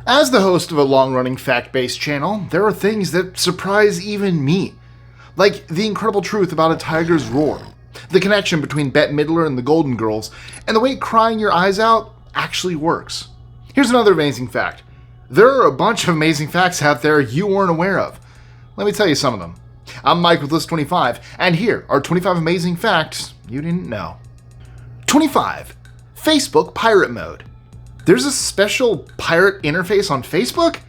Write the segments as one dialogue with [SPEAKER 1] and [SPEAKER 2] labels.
[SPEAKER 1] As the host of a long-running fact-based channel, there are things that surprise even me. Like the incredible truth about a tiger's roar, the connection between Bette Midler and the Golden Girls, and the way crying your eyes out actually works. Here's another amazing fact. There are a bunch of amazing facts out there you weren't aware of. Let me tell you some of them. I'm Mike with List 25, and here are 25 amazing facts you didn't know. 25. Facebook Pirate Mode. There's a special pirate interface on Facebook?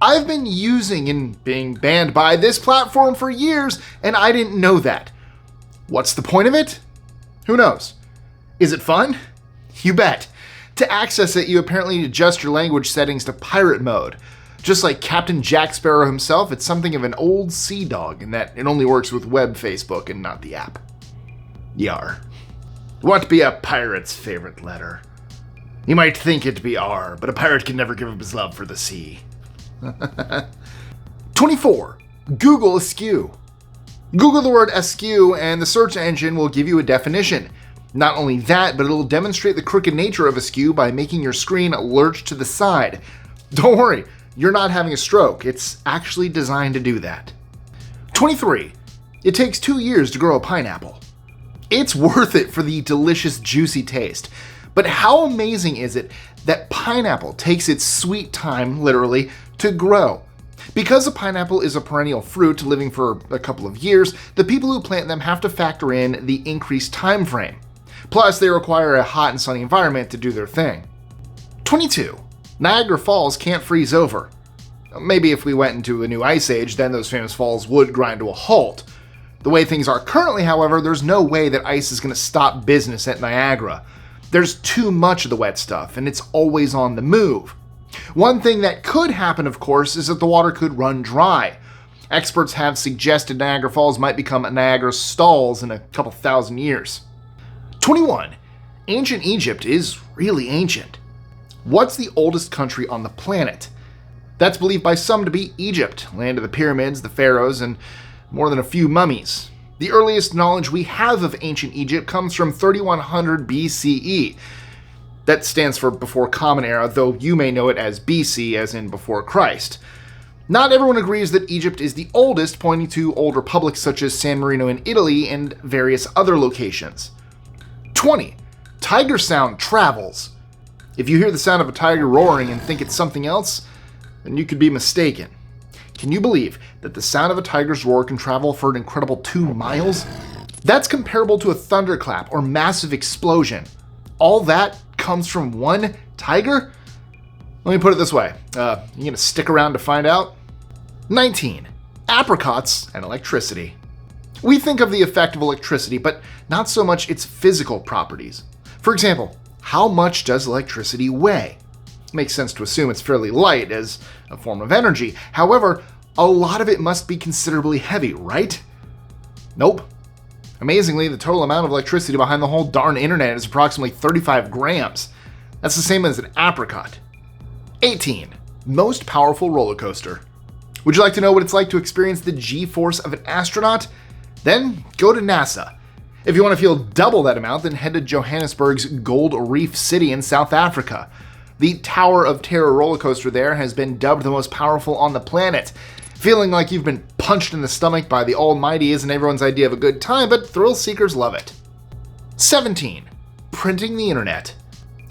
[SPEAKER 1] I've been using and being banned by this platform for years, and I didn't know that. What's the point of it? Who knows? Is it fun? You bet. To access it, you apparently need to adjust your language settings to pirate mode. Just like Captain Jack Sparrow himself, it's something of an old sea dog in that it only works with web Facebook and not the app. Yar. What be a pirate's favorite letter? You might think it be R, but a pirate can never give up his love for the sea. 24. Google askew. Google the word askew and the search engine will give you a definition. Not only that, but it'll demonstrate the crooked nature of askew by making your screen lurch to the side. Don't worry, you're not having a stroke. It's actually designed to do that. 23. It takes 2 years to grow a pineapple. It's worth it for the delicious, juicy taste. But how amazing is it that pineapple takes its sweet time, literally, to grow? Because a pineapple is a perennial fruit living for a couple of years, the people who plant them have to factor in the increased time frame. Plus, they require a hot and sunny environment to do their thing. 22. Niagara Falls can't freeze over. Maybe if we went into a new ice age, then those famous falls would grind to a halt. The way things are currently, however, there's no way that ice is going to stop business at Niagara. There's too much of the wet stuff, and it's always on the move. One thing that could happen, of course, is that the water could run dry. Experts have suggested Niagara Falls might become Niagara Stalls in a couple thousand years. 21. Ancient Egypt is really ancient. What's the oldest country on the planet? That's believed by some to be Egypt, land of the pyramids, the pharaohs, and more than a few mummies. The earliest knowledge we have of ancient Egypt comes from 3100 BCE. That stands for Before Common Era, though you may know it as BC, as in Before Christ. Not everyone agrees that Egypt is the oldest, pointing to old republics such as San Marino in Italy and various other locations. 20. Tiger sound travels. If you hear the sound of a tiger roaring and think it's something else, then you could be mistaken. Can you believe that the sound of a tiger's roar can travel for an incredible 2 miles? That's comparable to a thunderclap or massive explosion. All that comes from one tiger? Let me put it this way. You gonna stick around to find out? 19. Apricots and electricity. We think of the effect of electricity, but not so much its physical properties. For example, how much does electricity weigh? Makes sense to assume it's fairly light as a form of energy. However, a lot of it must be considerably heavy, right? Nope. Amazingly, the total amount of electricity behind the whole darn internet is approximately 35 grams. That's the same as an apricot. 18. Most powerful roller coaster. Would you like to know what it's like to experience the G-force of an astronaut? Then go to NASA. If you want to feel double that amount, then head to Johannesburg's Gold Reef City in South Africa. The Tower of Terror roller coaster there has been dubbed the most powerful on the planet. Feeling like you've been punched in the stomach by the Almighty isn't everyone's idea of a good time, but thrill seekers love it. 17. Printing the internet.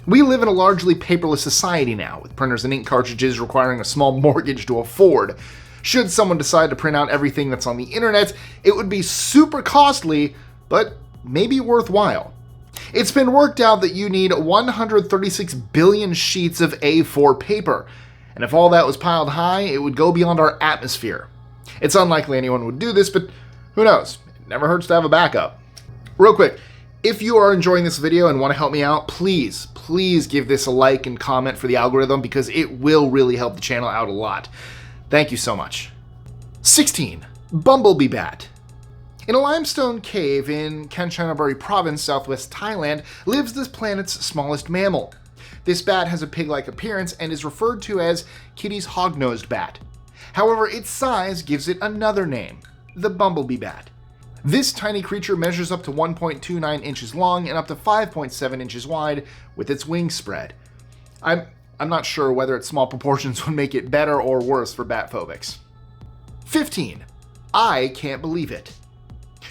[SPEAKER 1] We live in a largely paperless society now, with printers and ink cartridges requiring a small mortgage to afford. Should someone decide to print out everything that's on the internet, it would be super costly, but maybe worthwhile. It's been worked out that you need 136 billion sheets of A4 paper, and if all that was piled high, it would go beyond our atmosphere. It's unlikely anyone would do this, but who knows? It never hurts to have a backup. Real quick, if you are enjoying this video and want to help me out, please give this a like and comment for the algorithm because it will really help the channel out a lot. Thank you so much. 16. Bumblebee bat. In a limestone cave in Kanchanaburi province, southwest Thailand, lives this planet's smallest mammal. This bat has a pig-like appearance and is referred to as Kitty's hog-nosed bat. However, its size gives it another name, the bumblebee bat. This tiny creature measures up to 1.29 inches long and up to 5.7 inches wide with its wings spread. I'm I'm not sure whether its small proportions would make it better or worse for bat phobics. 15. I can't believe it.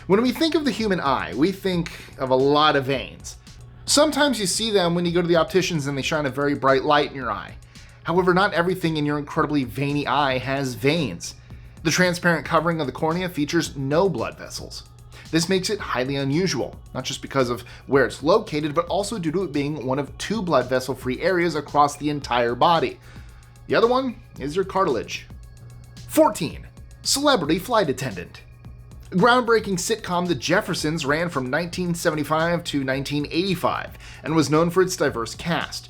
[SPEAKER 1] When we think of the human eye, we think of a lot of veins. Sometimes you see them when you go to the opticians and they shine a very bright light in your eye. However, not everything in your incredibly veiny eye has veins. The transparent covering of the cornea features no blood vessels. This makes it highly unusual, not just because of where it's located, but also due to it being one of 2 blood vessel-free areas across the entire body. The other one is your cartilage. 14. Celebrity flight attendant. Groundbreaking sitcom The Jeffersons ran from 1975 to 1985 and was known for its diverse cast.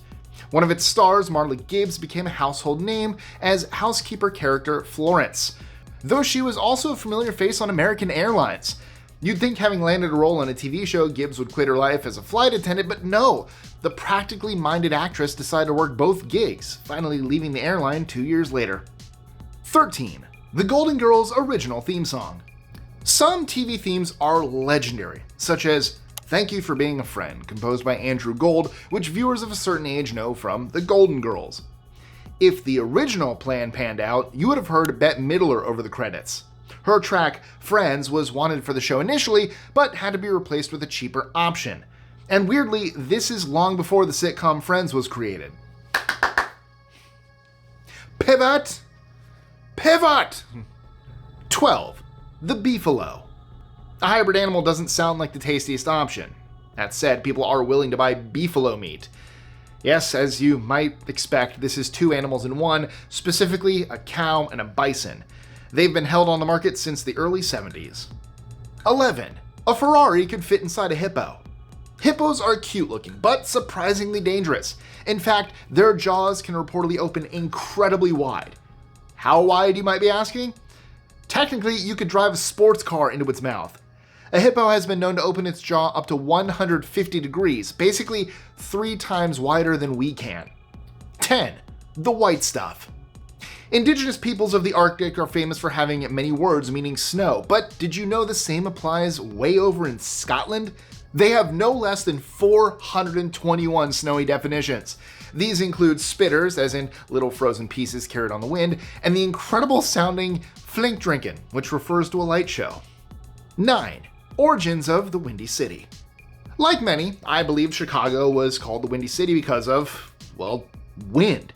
[SPEAKER 1] One of its stars, Marla Gibbs, became a household name as housekeeper character Florence, though she was also a familiar face on American Airlines. You'd think having landed a role on a TV show, Gibbs would quit her life as a flight attendant, but no, the practically minded actress decided to work both gigs, finally leaving the airline 2 years later. 13. The Golden Girls' original theme song. Some TV themes are legendary, such as Thank You for Being a Friend, composed by Andrew Gold, which viewers of a certain age know from The Golden Girls. If the original plan panned out, you would have heard Bette Midler over the credits. Her track, Friends, was wanted for the show initially, but had to be replaced with a cheaper option. And weirdly, this is long before the sitcom Friends was created. Pivot! Pivot! 12. The Beefalo. A hybrid animal doesn't sound like the tastiest option. That said, people are willing to buy beefalo meat. Yes, as you might expect, this is 2 animals in one, specifically a cow and a bison. They've been held on the market since the early 70s. 11. A Ferrari could fit inside a hippo. Hippos are cute looking, but surprisingly dangerous. In fact, their jaws can reportedly open incredibly wide. How wide, you might be asking? Technically, you could drive a sports car into its mouth. A hippo has been known to open its jaw up to 150 degrees, basically 3 times wider than we can. 10. The white stuff. Indigenous peoples of the Arctic are famous for having many words meaning snow, but did you know the same applies way over in Scotland? They have no less than 421 snowy definitions. These include spitters, as in little frozen pieces carried on the wind, and the incredible sounding flinkdrinken, which refers to a light show. 9. Origins of the Windy City. Like many, I believe Chicago was called the Windy City because of, well, wind.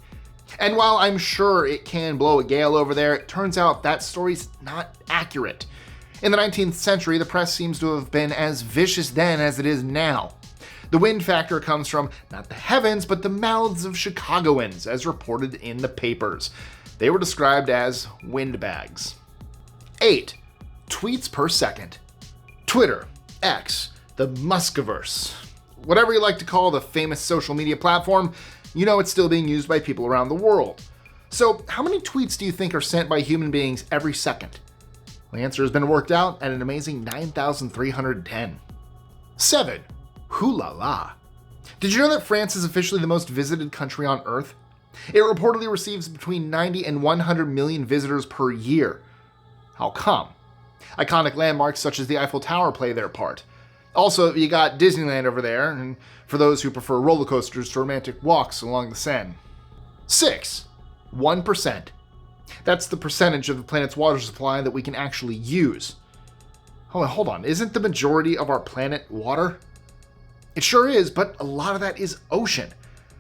[SPEAKER 1] And while I'm sure it can blow a gale over there, it turns out that story's not accurate. In the 19th century, the press seems to have been as vicious then as it is now. The wind factor comes from not the heavens, but the mouths of Chicagoans, as reported in the papers. They were described as windbags. 8. Tweets per second. Twitter, X, the Muskiverse. Whatever you like to call the famous social media platform, you know it's still being used by people around the world. So how many tweets do you think are sent by human beings every second? The answer has been worked out at an amazing 9,310. 7. Hoo la la. Did you know that France is officially the most visited country on Earth? It reportedly receives between 90 and 100 million visitors per year. How come? Iconic landmarks such as the Eiffel Tower play their part. Also, you got Disneyland over there, and for those who prefer roller coasters to romantic walks along the Seine. 6. 1%. That's the percentage of the planet's water supply that we can actually use. Oh, hold on, isn't the majority of our planet water? It sure is, but a lot of that is ocean.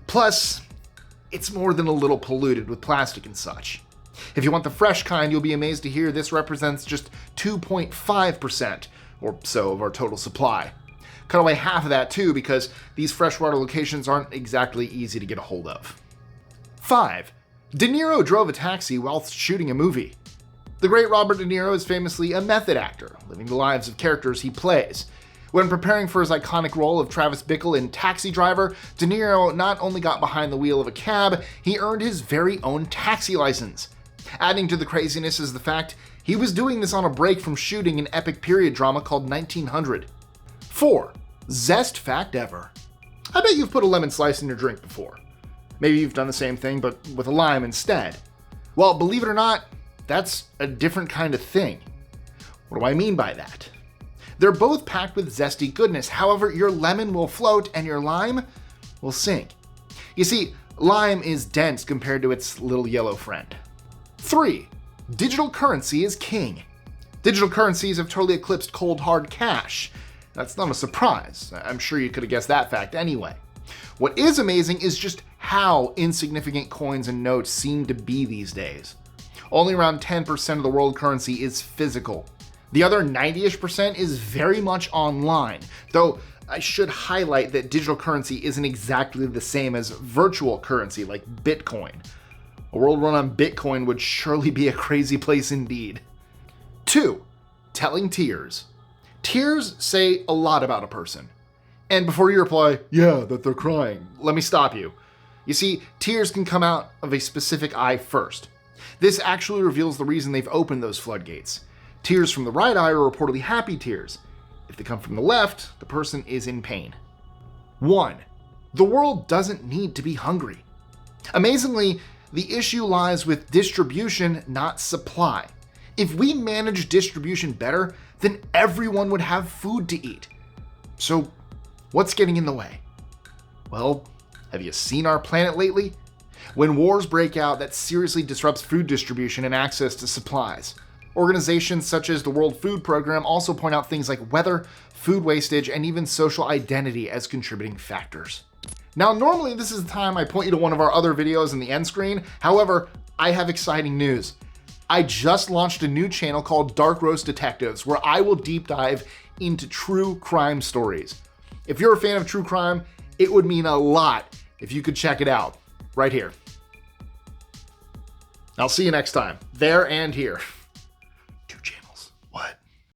[SPEAKER 1] Plus, it's more than a little polluted with plastic and such. If you want the fresh kind, you'll be amazed to hear this represents just 2.5% or so of our total supply. Cut away half of that too, because these freshwater locations aren't exactly easy to get a hold of. 5. De Niro drove a taxi whilst shooting a movie. The great Robert De Niro is famously a method actor, living the lives of characters he plays. When preparing for his iconic role of Travis Bickle in Taxi Driver, De Niro not only got behind the wheel of a cab, he earned his very own taxi license. Adding to the craziness is the fact he was doing this on a break from shooting an epic period drama called 1900. 4. Zest fact ever. I bet you've put a lemon slice in your drink before. Maybe you've done the same thing, but with a lime instead. Well, believe it or not, that's a different kind of thing. What do I mean by that? They're both packed with zesty goodness. However, your lemon will float and your lime will sink. You see, Lime is dense compared to its little yellow friend. 3. Digital currency is king. Digital currencies have totally eclipsed cold hard cash. That's not a surprise. I'm sure you could have guessed that fact anyway. What is amazing is just how insignificant coins and notes seem to be these days. Only around 10% of the world currency is physical. The other 90-ish% is very much online, though I should highlight that digital currency isn't exactly the same as virtual currency like Bitcoin. A world run on Bitcoin would surely be a crazy place indeed. 2. Telling tears. Tears say a lot about a person. And before you reply, yeah, that they're crying, let me stop you. You see, tears can come out of a specific eye first. This actually reveals the reason they've opened those floodgates. Tears from the right eye are reportedly happy tears. If they come from the left, the person is in pain. 1. The world doesn't need to be hungry. Amazingly, the issue lies with distribution, not supply. If we manage distribution better, then everyone would have food to eat. So, what's getting in the way? Well, have you seen our planet lately? When wars break out, that seriously disrupts food distribution and access to supplies. Organizations such as the World Food Program also point out things like weather, food wastage, and even social identity as contributing factors. Now, normally this is the time I point you to one of our other videos in the end screen. However, I have exciting news. I just launched a new channel called Dark Roast Detectives, where I will deep dive into true crime stories. If you're a fan of true crime, it would mean a lot if you could check it out right here. I'll see you next time, there and here.